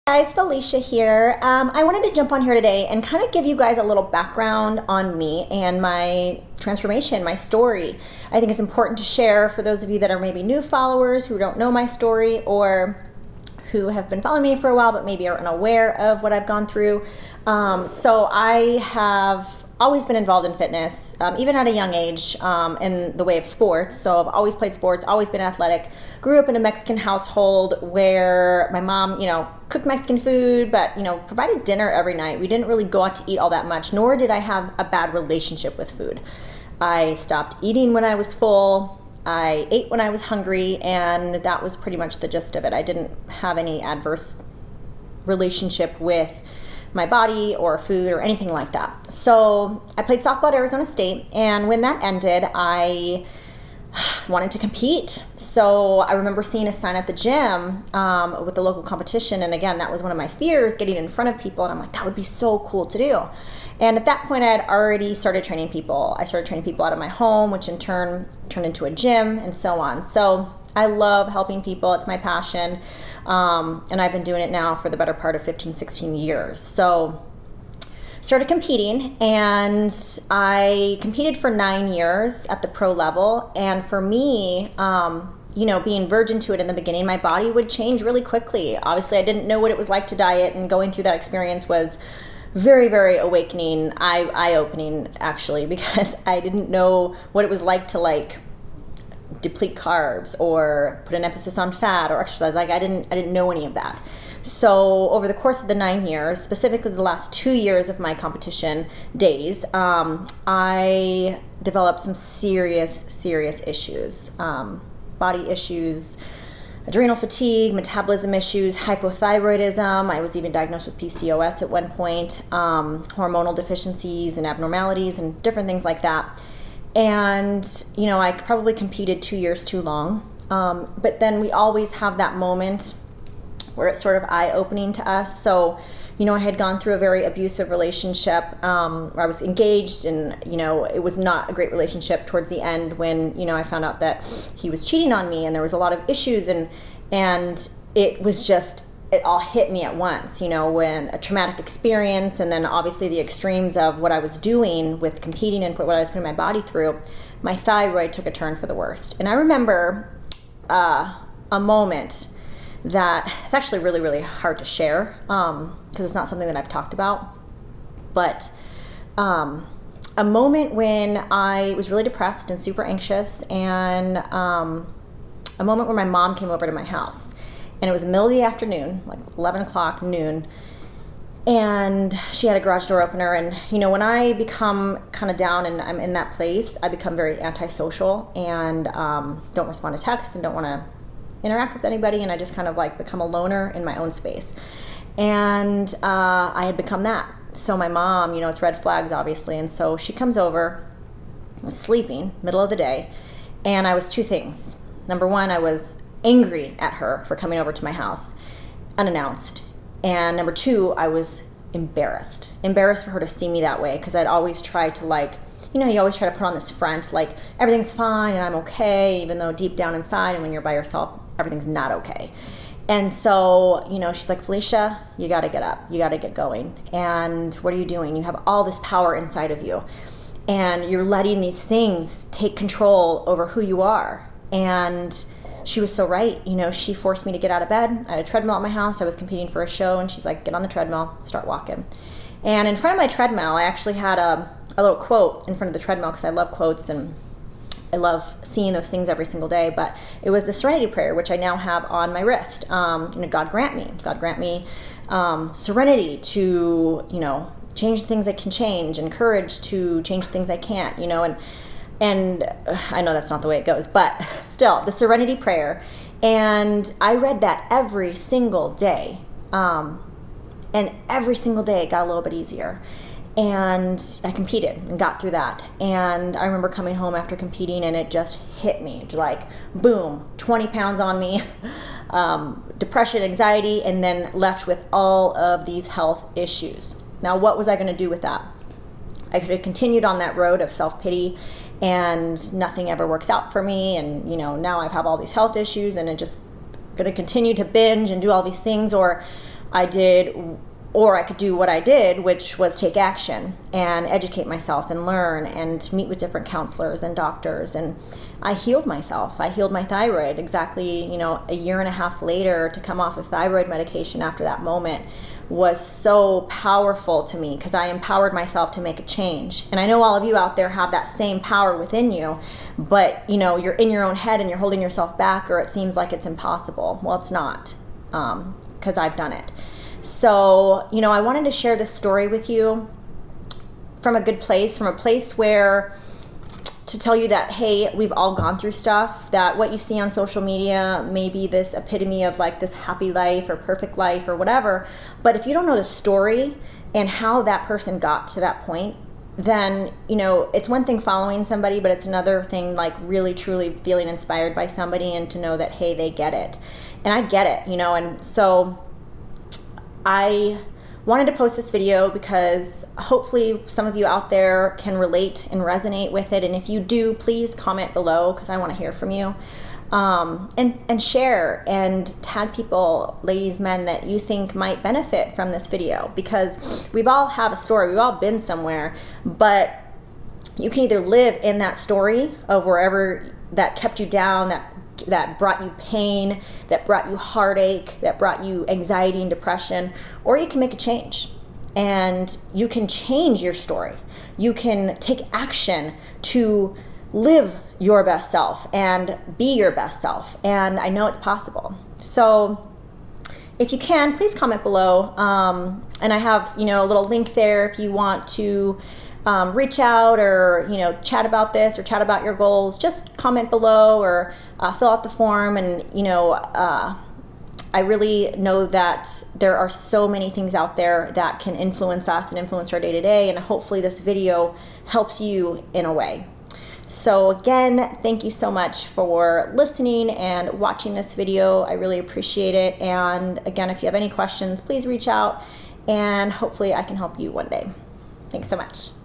Guys, Felicia here. I wanted to jump on here today and kind of give you guys a little background on me and my transformation, my story. I think it's important to share for those of you that are maybe new followers who don't know my story or who have been following me for a while but maybe are unaware of what I've gone through. So I have always been involved in fitness, even at a young age, in the way of sports. So I've always played sports, always been athletic. Grew up in a Mexican household where my mom, cooked Mexican food, but, provided dinner every night. We didn't really go out to eat all that much, nor did I have a bad relationship with food. I stopped eating when I was full. I ate when I was hungry, and that was pretty much the gist of it. I didn't have any adverse relationship with my body or food or anything like that. So I played softball at Arizona State, and when that ended, I wanted to compete. So I remember seeing a sign at the gym with the local competition, and again, that was one of my fears, getting in front of people, and I'm like, that would be so cool to do. And at that point, I had already started training people. I started training people out of my home, which in turn turned into a gym, and so on. So I love helping people. It's my passion. And I've been doing it now for the better part of 15, 16 years. So started competing, and I competed for 9 years at the pro level. And for me, being virgin to it in the beginning, my body would change really quickly. Obviously, I didn't know what it was like to diet, and going through that experience was very, very awakening, eye-opening actually, because I didn't know what it was like to deplete carbs or put an emphasis on fat or exercise. I didn't know any of that. So over the course of the 9 years, specifically the last 2 years of my competition days, I developed some serious issues, body issues, adrenal fatigue, metabolism issues, hypothyroidism. I was even diagnosed with PCOS at one point, hormonal deficiencies and abnormalities and different things like that. And, I probably competed 2 years too long. But then we always have that moment where it's sort of eye-opening to us. So, I had gone through a very abusive relationship where I was engaged, and, it was not a great relationship towards the end when, I found out that he was cheating on me, and there was a lot of issues, and it was just, it all hit me at once, when a traumatic experience, and then obviously the extremes of what I was doing with competing and what I was putting my body through. My thyroid took a turn for the worst. And I remember a moment that it's actually really, really hard to share because it's not something that I've talked about. But a moment when I was really depressed and super anxious, and a moment where my mom came over to my house. And it was the middle of the afternoon, like 11 o'clock, noon. And she had a garage door opener. And, when I become kind of down and I'm in that place, I become very antisocial and don't respond to texts and don't want to interact with anybody. And I just kind of become a loner in my own space. And I had become that. So my mom, it's red flags, obviously. And so she comes over. I was sleeping, middle of the day. And I was two things. Number one, I was angry at her for coming over to my house unannounced. And number two, I was embarrassed for her to see me that way, because I'd always tried to you always try to put on this front, everything's fine and I'm okay, even though deep down inside and when you're by yourself, everything's not okay. And so, she's like, Felicia, you got to get up. You got to get going. And what are you doing? You have all this power inside of you, and you're letting these things take control over who you are. And she was so right. She forced me to get out of bed. I had a treadmill at my house. I was competing for a show, and she's like, get on the treadmill, start walking. And in front of my treadmill, I actually had a little quote in front of the treadmill, because I love quotes and I love seeing those things every single day. But it was the Serenity Prayer, which I now have on my wrist. God grant me serenity to, change things I can change, and courage to change things I can't, And I know that's not the way it goes, but still, the Serenity Prayer. And I read that every single day. And every single day it got a little bit easier. And I competed and got through that. And I remember coming home after competing, and it just hit me. Boom, 20 pounds on me, depression, anxiety, and then left with all of these health issues. Now, what was I going to do with that? I could have continued on that road of self-pity, and nothing ever works out for me, and now I have all these health issues, and it just going to continue to binge and do all these things, or I did, or I could do what I did, which was take action and educate myself and learn and meet with different counselors and doctors. And I healed myself. I healed my thyroid exactly, a year and a half later. To come off of thyroid medication after that moment was so powerful to me, because I empowered myself to make a change. And I know all of you out there have that same power within you, but you're in your own head and you're holding yourself back, or it seems like it's impossible. Well, it's not, because I've done it. So, I wanted to share this story with you from a good place, from a place where to tell you that, hey, we've all gone through stuff, that what you see on social media may be this epitome of like this happy life or perfect life or whatever. But if you don't know the story and how that person got to that point, then, it's one thing following somebody, but it's another thing like really truly feeling inspired by somebody and to know that, hey, they get it. And I get it, and so I wanted to post this video because hopefully some of you out there can relate and resonate with it. And if you do, please comment below, because I want to hear from you. And share and tag people, ladies, men, that you think might benefit from this video, because we've all have a story. We've all been somewhere, but you can either live in that story of wherever that kept you down, that brought you pain, that brought you heartache, that brought you anxiety and depression, or you can make a change and you can change your story. You can take action to live your best self and be your best self. And I know it's possible. So if you can, please comment below. And I have, a little link there if you want to reach out or, chat about this or chat about your goals. Just comment below or fill out the form. And, I really know that there are so many things out there that can influence us and influence our day-to-day. And hopefully this video helps you in a way. So again, thank you so much for listening and watching this video. I really appreciate it. And again, if you have any questions, please reach out and hopefully I can help you one day. Thanks so much.